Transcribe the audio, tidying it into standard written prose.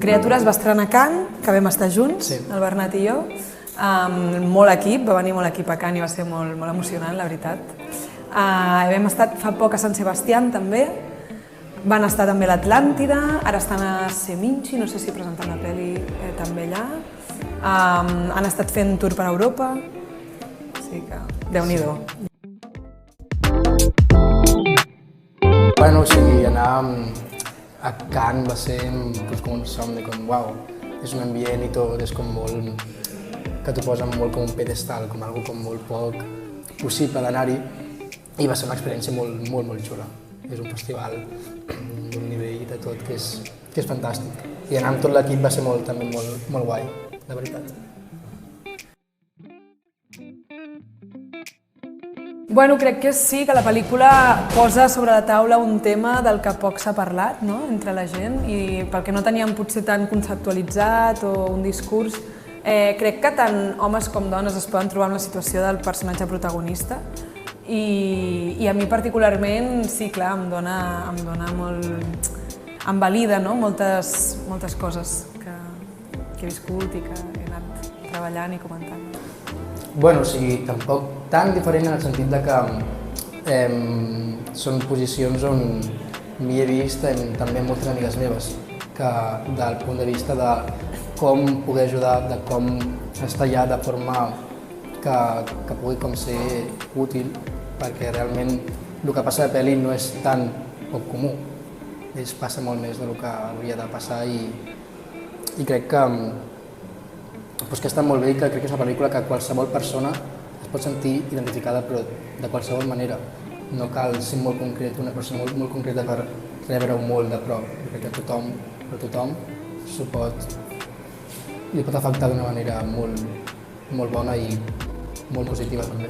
Criatura es va estrenar a Cannes, que vam estar junts, el Bernat i jo. Molt equip, va venir molt equip a Cannes i va ser molt emocionant, la veritat. Vam estar fa poc a Sant Sebastián també, van estar també a l'Atlàntida, ara estan a Seminci, no sé si presentant la pel·li també allà. Han estat fent tour per Europa, així que Déu-n'hi-do. Bueno, o sigui, anar a Cannes va ser com un somni, com uau, és un ambient i tot, és com molt, que t'ho posen molt com un pedestal, com algo com molt poc possible d'anar-hi, i va ser una experiència molt xula. És un festival d'un nivell de tot que és fantàstic. I anar amb tot l'equip va ser també molt guai, de veritat. Bueno, crec que sí, que la pel·lícula posa sobre la taula un tema del que poc s'ha parlat, no?, entre la gent, i pel que no teníem potser tan conceptualitzat o un discurs. Crec que tant homes com dones es poden trobar en la situació del personatge protagonista, i a mi particularment, sí, clar, em dona molt... em valida, no?, moltes coses que he viscut i que he anat treballant i comentant. Bueno, o sigui, tampoc tan diferent en el sentit de que són posicions on m'hi he vist també amb moltes amigues meves, que del punt de vista de com poder ajudar, de com estar allà de forma que pugui com ser útil, perquè realment el que passa a la pel·li no és tan poc comú, passa molt més del que hauria de passar i crec que està molt bé i que crec que és una pel·lícula que qualsevol persona es pot sentir identificada, però de qualsevol manera. No cal ser molt concret, una persona molt concreta per rebre-ho molt de prop. Jo crec que tothom li pot afectar d'una manera molt bona i molt positiva també.